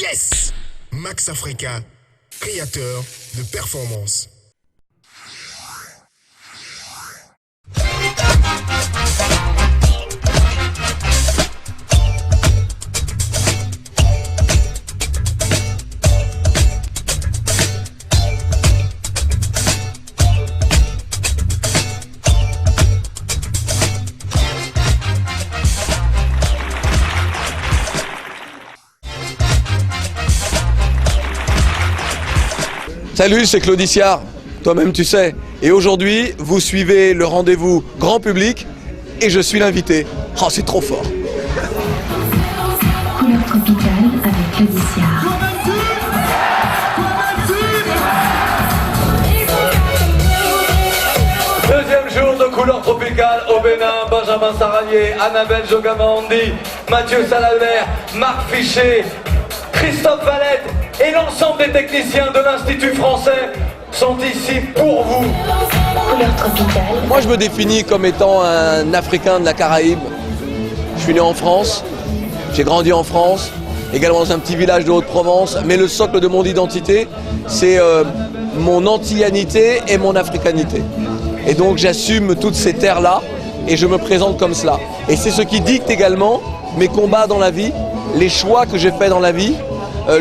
Yes! Max Africa, créateur de performance. Salut, c'est Claude Issiard, toi-même tu sais. Et aujourd'hui, vous suivez le rendez-vous grand public et je suis l'invité. Oh, c'est trop fort. Couleur tropicale avec Claude Issiard. Deuxième jour de Couleur tropicale au Bénin. Benjamin Saranier, Annabelle Jogamandi, Mathieu Salabert, Marc Fichet, Christophe Valette et l'ensemble des techniciens de l'Institut français sont ici pour vous. Couleur tropicale. Moi, je me définis comme étant un Africain de la Caraïbe. Je suis né en France, j'ai grandi en France, également dans un petit village de Haute-Provence. Mais le socle de mon identité, c'est mon antillanité et mon africanité. Et donc, j'assume toutes ces terres-là et je me présente comme cela. Et c'est ce qui dicte également mes combats dans la vie, les choix que j'ai faits dans la vie.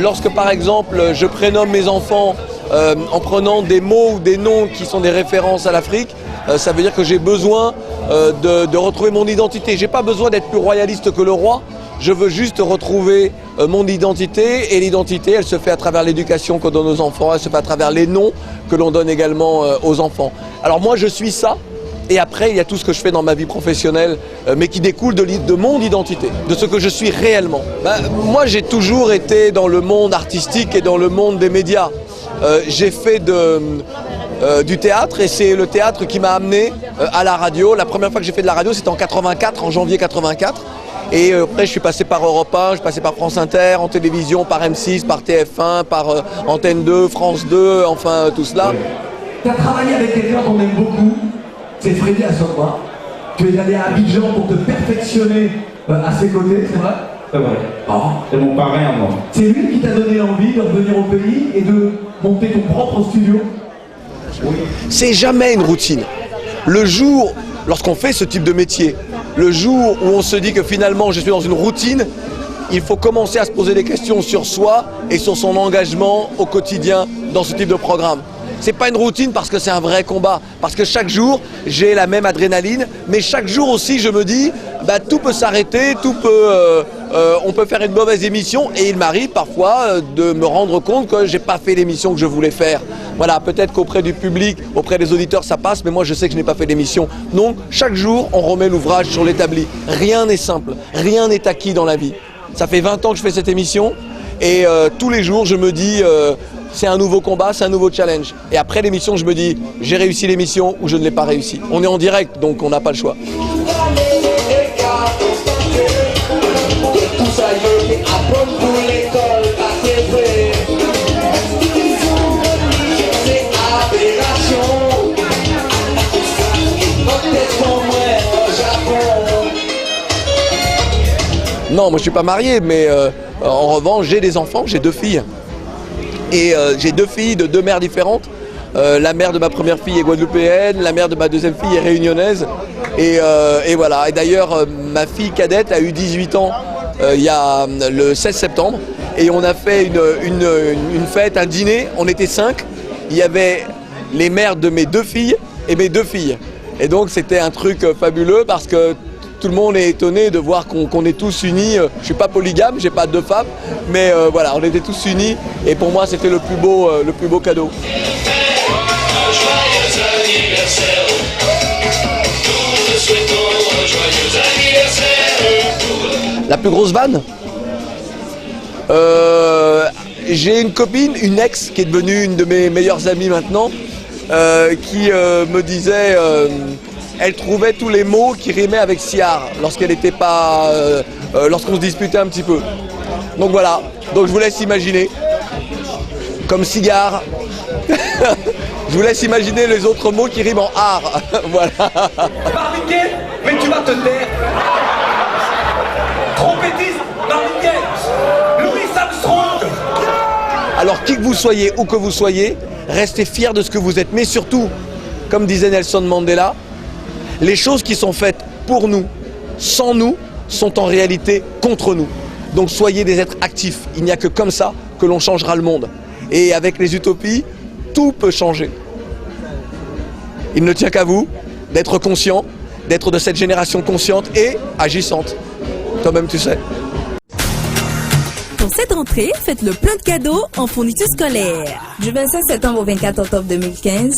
Lorsque par exemple je prénomme mes enfants en prenant des mots ou des noms qui sont des références à l'Afrique, ça veut dire que j'ai besoin de retrouver mon identité. J'ai pas besoin d'être plus royaliste que le roi, je veux juste retrouver mon identité, et l'identité elle se fait à travers l'éducation qu'on donne aux enfants, elle se fait à travers les noms que l'on donne également aux enfants. Alors moi je suis ça. Et après, il y a tout ce que je fais dans ma vie professionnelle, mais qui découle de mon identité, de ce que je suis réellement. Moi, j'ai toujours été dans le monde artistique et dans le monde des médias. J'ai fait du théâtre, et c'est le théâtre qui m'a amené à la radio. La première fois que j'ai fait de la radio, c'était en 84, en janvier 84. Et après, je suis passé par Europe 1, je suis passé par France Inter, en télévision, par M6, par TF1, par Antenne 2, France 2, enfin tout cela. Tu as travaillé avec quelqu'un qu'on aime beaucoup, c'est Freddy Assommoir. Tu es allé à Abidjan pour te perfectionner à ses côtés, c'est vrai? C'est vrai. Oh. C'est mon parrain à moi. C'est lui qui t'a donné envie de revenir au pays et de monter ton propre studio? C'est jamais une routine. Le jour, lorsqu'on fait ce type de métier, le jour où on se dit que finalement je suis dans une routine, il faut commencer à se poser des questions sur soi et sur son engagement au quotidien dans ce type de programme. C'est pas une routine parce que c'est un vrai combat, parce que chaque jour j'ai la même adrénaline, mais chaque jour aussi je me dis tout peut s'arrêter, on peut faire une mauvaise émission, et il m'arrive parfois de me rendre compte que j'ai pas fait l'émission que je voulais faire. Voilà, peut-être qu'auprès du public, auprès des auditeurs ça passe, mais moi je sais que je n'ai pas fait l'émission. Donc chaque jour on remet l'ouvrage sur l'établi. Rien n'est simple, rien n'est acquis dans la vie. Ça fait 20 ans que je fais cette émission, et tous les jours je me dis c'est un nouveau combat, c'est un nouveau challenge. Et après l'émission, je me dis, j'ai réussi l'émission ou je ne l'ai pas réussi. On est en direct, donc on n'a pas le choix. Non, moi je suis pas marié, mais en revanche, j'ai des enfants, j'ai 2 filles. Et j'ai 2 filles de 2 mères différentes. La mère de ma première fille est guadeloupéenne, la mère de ma deuxième fille est réunionnaise. Et voilà. Et d'ailleurs, ma fille cadette a eu 18 ans il y a le 16 septembre. Et on a fait une fête, un dîner. On était 5. Il y avait les mères de mes 2 filles et mes 2 filles. Et donc c'était un truc fabuleux parce que tout le monde est étonné de voir qu'on est tous unis. Je suis pas polygame, j'ai pas 2 femmes, mais voilà, on était tous unis, et pour moi c'était le plus beau cadeau. La plus grosse vanne, j'ai une copine, une ex qui est devenue une de mes meilleures amies maintenant, qui me disait elle trouvait tous les mots qui rimaient avec Siard lorsqu'elle n'était pas, lorsqu'on se disputait un petit peu. Donc voilà, donc je vous laisse imaginer, comme cigare. Je vous laisse imaginer les autres mots qui riment en art. Voilà. Marmiquet, mais tu vas te taire. Trompettiste, Marmiquet. Louis Armstrong. Alors qui que vous soyez, où que vous soyez, restez fiers de ce que vous êtes. Mais surtout, comme disait Nelson Mandela, les choses qui sont faites pour nous, sans nous, sont en réalité contre nous. Donc soyez des êtres actifs. Il n'y a que comme ça que l'on changera le monde. Et avec les utopies, tout peut changer. Il ne tient qu'à vous d'être conscient, d'être de cette génération consciente et agissante. Toi-même, tu sais. Pour cette rentrée, faites le plein de cadeaux en fourniture scolaire. Du 25 septembre au 24 octobre 2015,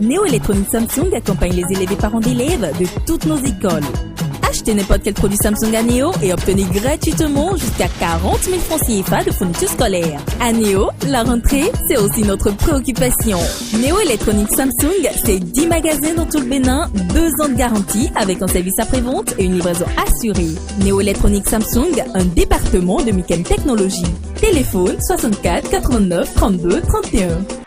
Néo Électronique Samsung accompagne les élèves et parents d'élèves de toutes nos écoles. Achetez n'importe quel produit Samsung à Néo et obtenez gratuitement jusqu'à 40 000 francs CFA de fourniture scolaire. À Néo, la rentrée, c'est aussi notre préoccupation. Néo Électronique Samsung, c'est 10 magasins dans tout le Bénin, 2 ans de garantie avec un service après-vente et une livraison assurée. Néo Électronique Samsung, un département de Miken Technologies. Téléphone 64 89 32 31.